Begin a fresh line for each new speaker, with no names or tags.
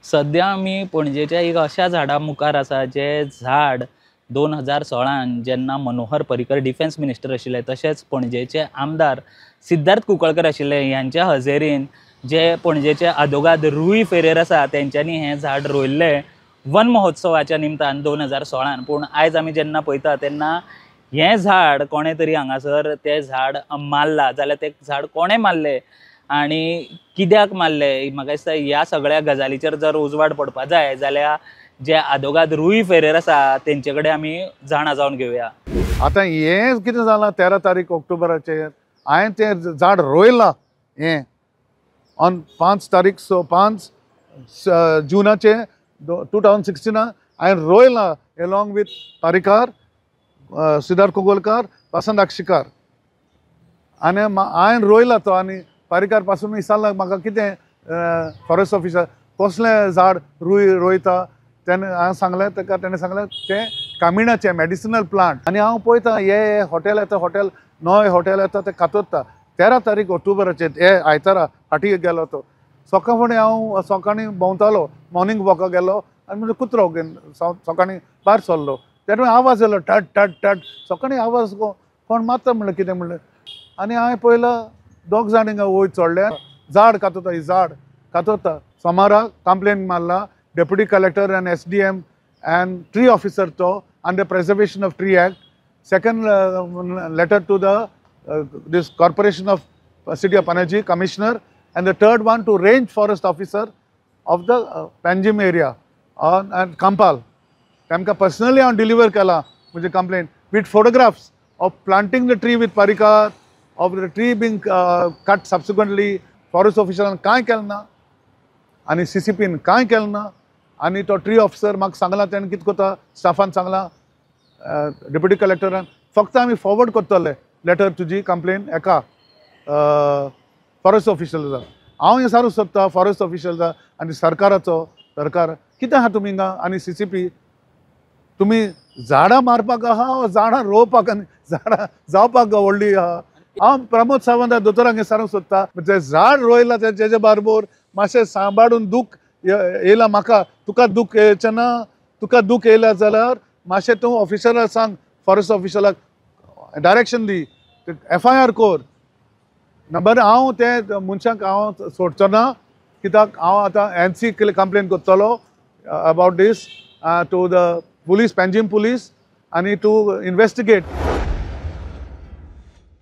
सध्या आमी पणजेच्या एक अशा झाडा मुखार आसा जे झाड 2016 जेन्ना मनोहर पर्रीकर डिफेन्स मिनिस्टर आशिल्ले तशेंच पणजेचे आमदार सिद्धार्थ कुंकळकर आशिल्ले ह्यांच्या हजेरीन जे पणजेचे आदोगाद रुई फेरेर आसा तेंच्यांनी हें झाड रोयल्लें वन महोत्सवाच्या निमतान 2016 पूण आयज आमी जेन्ना पळयता तेन्ना हें झाड कोणें तरी हांगासर तें झाड मारलां जाल्यार तें झाड कोणें मारलें आनी कित्याक मारलें म्हाका दिसता ह्या सगळ्या गजालीचेर जर उजवाड पडपा जाय जाल्यार जे आदोगाद रुई फेरेर आसा तेंचे कडेन आमी जाणा जावन घेवया।
आतां हें कितें जालां 13 तारीख ऑक्टोबराचेर हांवें तें झाड रोयलां हें ऑन 5 तारीख 5 जुनाचे 2016 हांवें रोयलां एलॉंग विथ पारीकार सिद्धार्थ कुंकळकर वसंत आगशीकर आनी हांवें रोयला तो आनी पारीकार पासून विचारला म्हाका कितें फॉरेस्ट ऑफिसर कसलें झाड रोयता तेणें हांवें सांगलें ताका तेणें सांगलें तें कामिणाचें मेडिसिनल प्लांट आनी हांव पळयतां हे हॉटेल येता हॉटेल नवे हॉटेल येता तें कातोत्ता 13 तारीख ऑक्टोबराचेर हे आयतारा फाटीं गेलो तो सकाळ फुडें हांव सकाळीं भोंवतालो मॉर्निंग वॉकाक गेलो आनी म्हणजे कुत्रो घेवन सकाळीं भायर सरलो तेन्ना आवाज येलो टट टट टट सकाळीं आवाज कोण मारता म्हणलें कितें म्हणलें आनी हांवें पळयलां दोग जाण हिंगा वयर चडले झाड कातोता ही झाड कातोता सोमाराक कंप्लेन मारला deputy collector and SDM and tree officer तो under preservation of tree act second letter to the this corporation of city of Panaji commissioner and the third one to range forest officer of the Panjim area and कंपाल तांकां personally हांव deliver केला म्हणजे complaint with photographs of planting the tree with Parrikar of the tree being cut subsequently forest official कांय केलें ना आनी CCPन कांय केलें ना आनी तो ट्री ऑफिसर म्हाका सांगला तेणें कितें कोता स्टाफान सांगला डेप्युटी कलेक्टरान फक्त आमी फॉरवर्ड करतले लेटर तुजी कंप्लेन एका फॉरेस्ट ऑफिशलाचा हांव हें सारूं सोदता फॉरेस्ट ऑफिशलाचा आनी सरकार कितें आहा तुमी हिंगा आनी CCP तुमी झाडां मारपाक आहा झाडां रोवपाक आनी झाडां जावपाक व्हडली आहा हांव प्रमोद सावंत दोतोरांक विचारूंक सोदता जें झाड रोयलां तेजे बरोबर मातशें सांबाळून दूख येयलां म्हाका तुका दूख येवचें ना तुका दूख येयला जाल्यार मातशें तूं ऑफिसराक सांग फॉरेस्ट ऑफिसराक डायरेक्शन दी FIR कोर बरें हांव ते मनशाक हांव सोडचो ना कित्याक हांव आतां NC कंप्लेन करतलो about these two the police Panjim police आनी टू इन्वेस्टिगेट